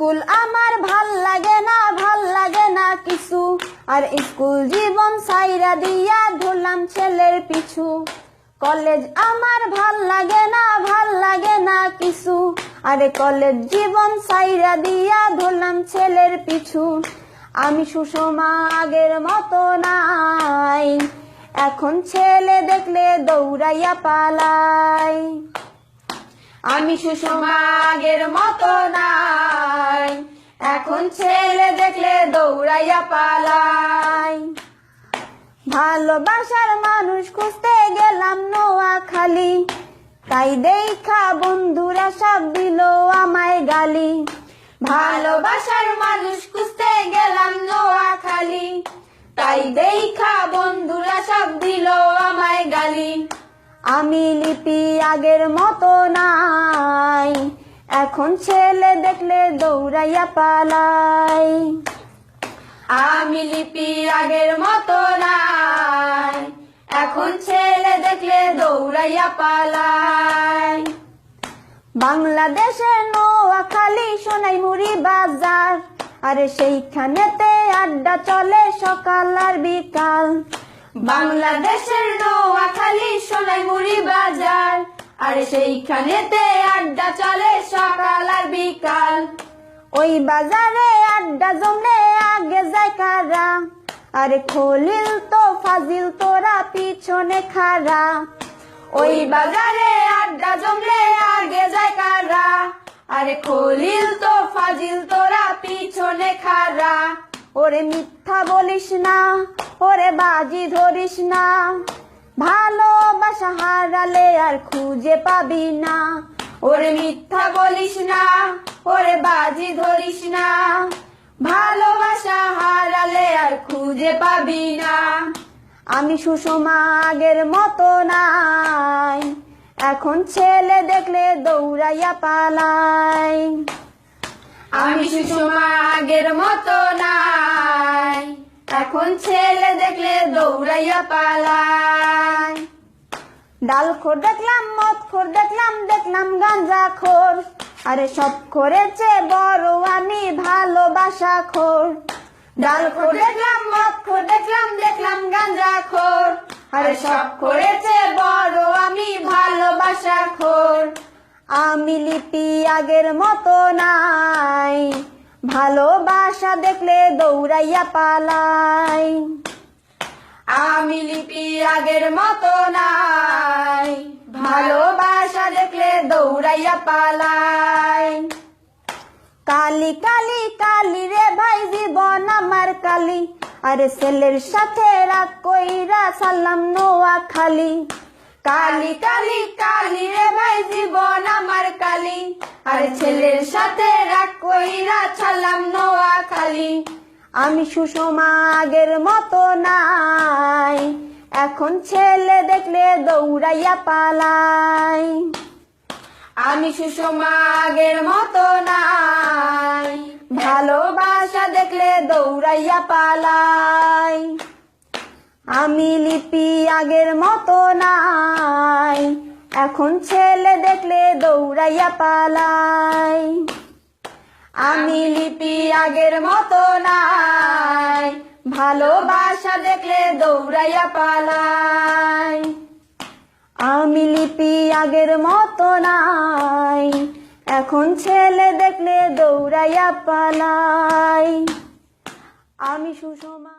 School আমার ভাল লাগে না কিছু, আর স্কুল জীবন সাইরা দিয়া ধরলাম ছেলের পিছু। কলেজ আমার ভাল লাগে না কিছু, আরে কলেজ জীবন সাইরা দিয়া ধরলাম ছেলের পিছু। আমি সুষমা আগের মতো নাই, এখন ছেলে দেখলে দৌড়াইয়া পালাই। আমি সুষমা আগের মতো নাই, এখন ছেলে দেখলে দৌড়াইয়া পালাই। ভালোবাসার মানুষ খুঁজতে গেলাম নোয়াখালী, তাই দেখা বন্ধুরা সব দিল আমায় গালি। ভালোবাসার মানুষ খুঁজতে গেলাম নোয়াখালী, তাই দেখা বন্ধুরা সব দিল আমায় গালি। আমি লিপি আগের মতো নাই, এখন ছেলে দেখলে দৌড়াইয়া পালাই। আমি লিপি আগের মতো নাই, এখন ছেলে দেখলে দৌড়াইয়া পালাই। বাংলাদেশের নোয়াখালী সোনাইমুড়ি বাজার, আরে সেইখানেতে আড্ডা চলে সকাল আর বিকাল। বাংলাদেশের নোয়াখালী সোনাইমুড়ি বাজার, আরে সেইখানেতে আড্ডা চলে সকাল আর বিকাল। ওই বাজারে আড্ডা জমলে আগে যায় কারা, আরে খলিল তো ফাজিল তোরা পিছনে খাড়া। ওই বাজারে আড্ডা জমলে আগে যায় কারা, আরে খলিল তো ফাজিল তোরা পিছনে খাড়া। ওরে মিথ্যা বলিস না, ওরে বাজি ধরিস না, ভালোবাসা হারালে আর খুঁজে পাবি না। ওরে মিথ্যা বলিস না, ওরে বাজি ধরিস না, ভালোবাসা হারালে আর খুঁজে পাবি না। আমি সুষমা আগের মতো নাই, এখন ছেলে দেখলে দৌড়াইয়া পালাই। আমি সুষমা আগের মতো নাই, এখন ছেলে দেখলে দৌড়াইয়া পালাই। ডালখোর দেখলাম, মদখোর দেখলাম, দেখলাম গাঁজাখোর, আরে সব করেছে বড় আমি ভালোবাসা খোর। ডালখোর দেখলাম, মদখোর দেখলাম, দেখলাম গাঁজাখোর, আরে সব করেছে বড় আমি ভালোবাসা খোর। আমি লিপি আগের মতো নাই, ভালোবাসা দেখলে দৌড়াইয়া পালাই। আমি লিপি আগের মতো নাই, ভালোবাসা দেখলে দৌড়াইয়া পালাই। কালি কালি কালি রে ভাই জীবন আমার কালি, আরে ছেলের সাথে রাগ কইরা সালাম নোয়াখালী। কালি কালি কালি রে ভাই জীবন আমার কালি, আরে ছেলের সাথে রাগ কইরা ছাড়লাম নোয়াখালী। আমি সুষমা আগের মতো নাই, এখন ছেলে দেখলে দৌড়াইয়া পালাই। আমি সুষমা আগের মতো নাই, ভালোবাসা দেখলে দৌড়াইয়া পালাই। আমি লিপি আগের মতো নাই, এখন ছেলে দেখলে দৌড়াইয়া পালাই। আমি লিপি আগের মতো নাই, ভালোবাসা দেখলে দৌড়াইয়া পালাই। আমি লিপি আগের মতো নাই, এখন ছেলে দেখলে দৌড়াইয়া পালাই। আমি সুষমা।